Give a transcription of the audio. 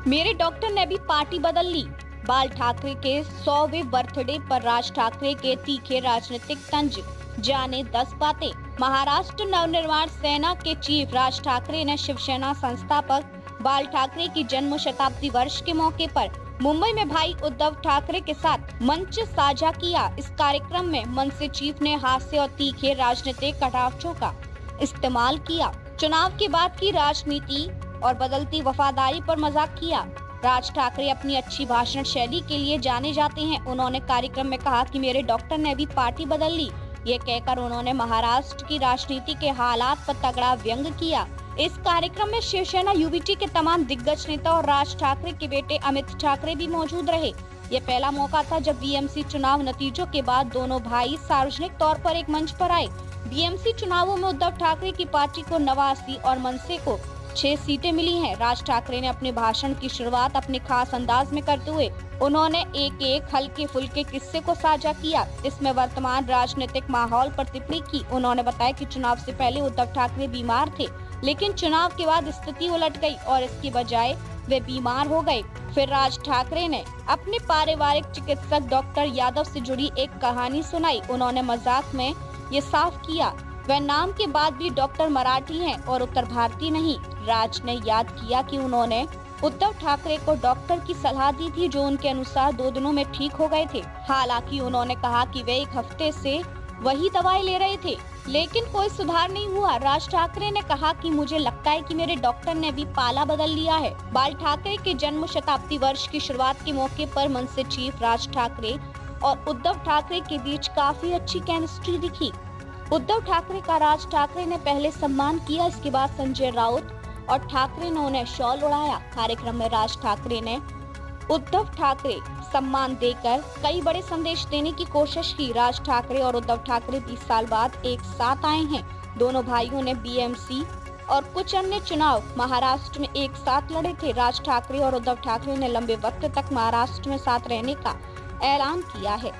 मेरे डॉक्टर ने भी पार्टी बदल ली। बाल ठाकरे के 100वें बर्थडे पर राज ठाकरे के तीखे राजनीतिक तंज, जाने 10 बातें। महाराष्ट्र नवनिर्माण सेना के चीफ राज ठाकरे ने शिवसेना संस्थापक बाल ठाकरे की जन्म शताब्दी वर्ष के मौके पर मुंबई में भाई उद्धव ठाकरे के साथ मंच साझा किया। इस कार्यक्रम में मनसे चीफ ने हास्य और तीखे राजनीतिक कटाक्षों का इस्तेमाल किया। चुनाव के बाद की राजनीति और बदलती वफादारी पर मजाक किया। राज ठाकरे अपनी अच्छी भाषण शैली के लिए जाने जाते हैं। उन्होंने कार्यक्रम में कहा कि मेरे डॉक्टर ने भी पार्टी बदल ली। ये कहकर उन्होंने महाराष्ट्र की राजनीति के हालात पर तगड़ा व्यंग किया। इस कार्यक्रम में शिवसेना यूबीटी के तमाम दिग्गज नेता और राज ठाकरे के बेटे अमित ठाकरे भी मौजूद रहे। ये पहला मौका था जब बीएमसी चुनाव नतीजों के बाद दोनों भाई सार्वजनिक तौर पर एक मंच पर आए। बीएमसी चुनावों में उद्धव ठाकरे की पार्टी को 89 और मनसे को 6 सीटें मिली हैं। राज ठाकरे ने अपने भाषण की शुरुआत अपने खास अंदाज में करते हुए उन्होंने एक हल्के फुल्के किस्से को साझा किया। इसमें वर्तमान राजनीतिक माहौल पर टिप्पणी की। उन्होंने बताया कि चुनाव से पहले उद्धव ठाकरे बीमार थे, लेकिन चुनाव के बाद स्थिति उलट गई और इसकी बजाय वे बीमार हो गए। फिर राज ठाकरे ने अपने पारिवारिक चिकित्सक डॉक्टर यादव से जुड़ी एक कहानी सुनाई। उन्होंने मजाक में ये साफ किया वह नाम के बाद भी डॉक्टर मराठी हैं और उत्तर भारतीय नहीं। राज ने याद किया कि उन्होंने उद्धव ठाकरे को डॉक्टर की सलाह दी थी, जो उनके अनुसार 2 दिनों में ठीक हो गए थे। हालांकि उन्होंने कहा कि वे 1 हफ्ते से वही दवाई ले रहे थे, लेकिन कोई सुधार नहीं हुआ। राज ठाकरे ने कहा कि मुझे लगता है कि मेरे डॉक्टर ने भी पाला बदल लिया है। बाल ठाकरे के जन्म शताब्दी वर्ष की शुरुआत के मौके पर मनसे चीफ राज ठाकरे और उद्धव ठाकरे के बीच काफी अच्छी केमिस्ट्री दिखी। उद्धव ठाकरे का राज ठाकरे ने पहले सम्मान किया, इसके बाद संजय राउत और ठाकरे ने उन्हें शॉल उड़ाया। कार्यक्रम में राज ठाकरे ने उद्धव ठाकरे सम्मान देकर कई बड़े संदेश देने की कोशिश की। राज ठाकरे और उद्धव ठाकरे 20 साल बाद एक साथ आए हैं। दोनों भाइयों ने बीएमसी और कुछ अन्य चुनाव महाराष्ट्र में एक साथ लड़े थे। राज ठाकरे और उद्धव ठाकरे ने लंबे वक्त तक महाराष्ट्र में साथ रहने का ऐलान किया है।